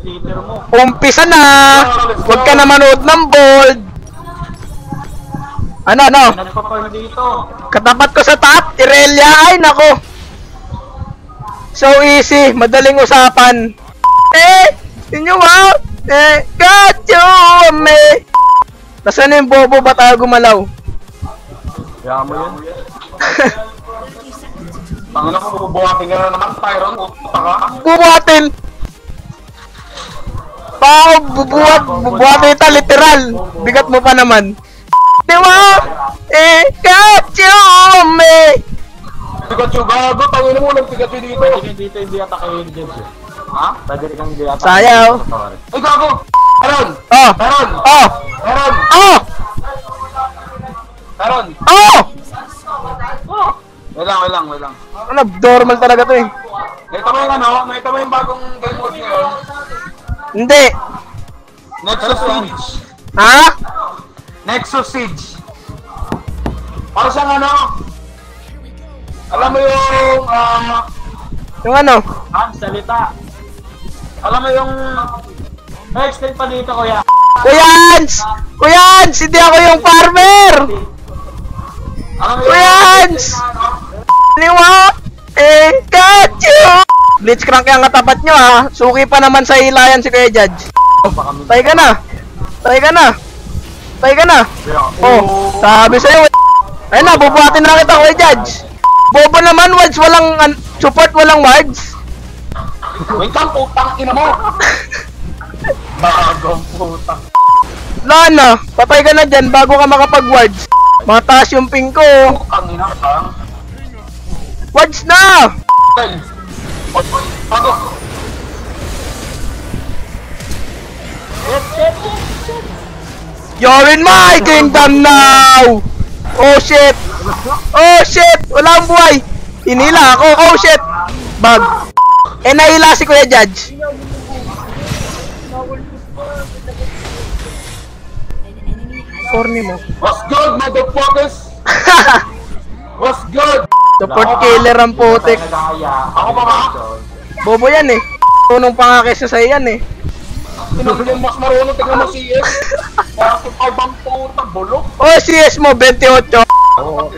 Twitter mo. Umpisa na! Huwag ka na manood ng bold! Ano? Nagpa-farm dito. Katapat ko sa top, Irelia, ay nako! So easy, madaling usapan. Inyo ba? Got you, me! Nasaan yung bobo ba tayo gumalaw? Kaya mo yun. Tangina ko, bubuhatin ka na naman, Tyron. Puta ka. Bubuhatin! Bubuhatin ito, literal. Bigat mo pa naman. Diba? Pikachu, me! Pikachu, gago. Tangina mo, nag-Pikachu dito. Pwede dito hindi atake yung Jebs. Ha? Pwede kang hindi atake. Sayaw. Ay, gago! Meron! Oh! Meron! Oh! Meron! Oh! Meron! Oh! Wait lang. Ano, abnormal talaga to eh. Nakita mo yung ano? Nakita mo yung bagong game mode ngayon? Hindi. Nexus Siege. Ha? Nexus Siege. Para siyang ano? Alam mo yung Yung ano? salita. Alam mo yung extend pa dito, kuya. Kuyans! Kuyans! Hindi ako yung farmer! Alam mo Kuyans! Niwa! Pikachu! Blitzcrank yung katapat nyo ha. Suki pa naman sa hilayan si Kuya Judge. Tay ka na! Oh, sabi sa'yo. Ayun na, bubuhatin na kita Kuya Judge. Bobo naman, words walang support, walang words. wait lang, putang ina mo! Bagong putang. Lana, patay ka na dyan bago ka makapag-words. Mataas yung ping ko. Putang ina ka. Words na! Tay. Bago. You're in my kingdom now! Oh shit! Oh shit! Wala ang buhay! Hinila ako! Oh shit! Bag! Nahila si Kuya Judge. Corny mo. What's good, motherfuckers? What's good? Support killer ang putik. Ako pa ba? Bobo yan eh. Unong pa nga kesa sa'yo yan eh. Tinang yung mas marunong, tingnan mo CS. Bakit ay bang putang bulok? Oh, CS mo, 28. Oo.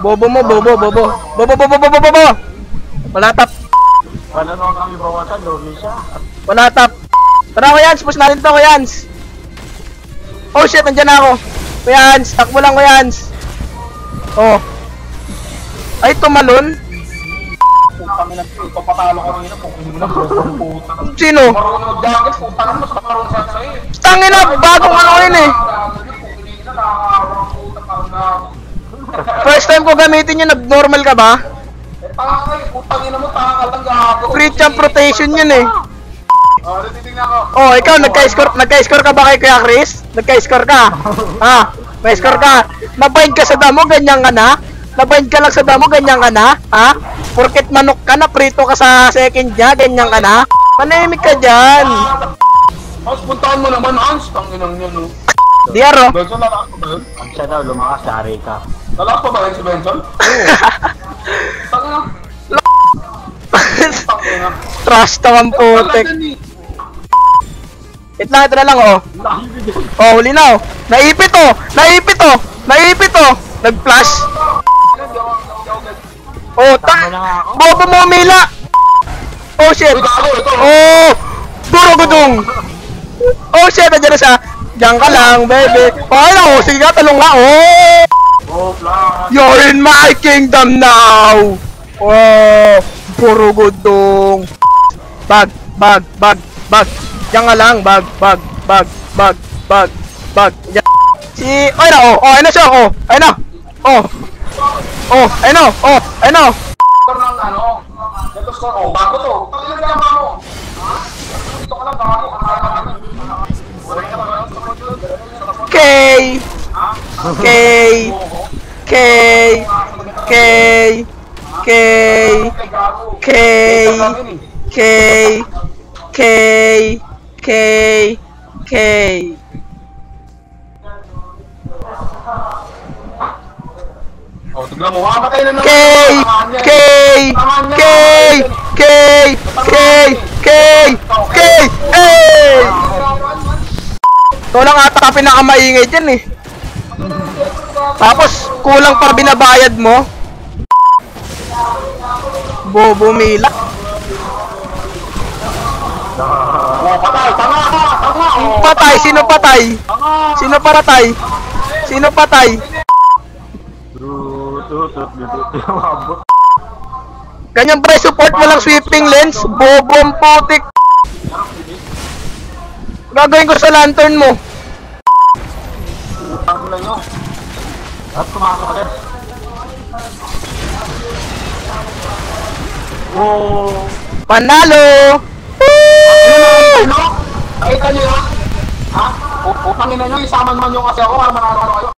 Bobo mo, bobo. Wala tap. Wala naman kami bawasan, logi siya. Wala tap. Tara Kuyans, push natin to Kuyans. Oh shit, nandyan na ako. Kuyans, takbo lang Kuyans. Oh. Ay, tumalon. Putang ina, ipapatalo ko rin kung hindi mo na putang. Sino? Marunong mag-jacket, putang mas marunong siya sa'yo eh. Tangin na, bagong ano yun eh. First time ko gamitin yun, abnormal ka ba? Putang ina mo, tanga lang gago. Free champ rotation yun eh. Titignan ko. Oh, ikaw, nagka-score ka ba kay Kuya Chris? Nagka-score ka? Ha? May score ka? Nabind ka sa damo, ganyan ka na? Nabind ka lang sa damo, ganyan ka na? Ha? Porket manok ka na, prito ka sa second niya, ganyan ka na? Manahimik ka dyan. Hans, puntahan mo naman, Hans. Tanginang yun, no? Diaro. Benson, lalak pa ba yun? Ang siya daw, lumakas sa Arika. Lalak pa ba yun si Benson? Oo. Tangina. Tangina. Trash tawang putik. Wait lang, ito na lang oh. Oh, huli na oh. Naipit oh. Nag-flash. Oh, bobo mo Mila. Oh shit. Oh, duro gudong. Oh shit, nandiyan na siya. Diyan ka lang, baby. Ay, oh, sige ka, talong nga. Oh. You're in my kingdom now. Oh, puro gudong. Bag. Diyan ka lang, bag. Si, ay na, oh, ayun na siya, oh, ayun na. Ayun na. Ng ano? Ito score, oh, bago to. Tanginang gama mo. Dito ka lang, bago. K. Oh, tignan mo, mamatay na naman. K. Ito lang ata ka pinakamaingay dyan eh. Tapos, kulang pa binabayad mo. Bobo Mila. Oh, patay! Tanga ka! Tanga! Oh, Patay, sino patay? tanga! Sino patay? Sino patay? Mabot. Ganyan ba support mo lang sweeping lens? Bobong putik. Gagawin ko sa lantern mo. Ang lang yun. At tumakot ka din. Oh! Panalo! Woo! Ano? Nakita niyo yun? Ha? Upangin na nyo, isama naman yung kasi ako para manalo kayo.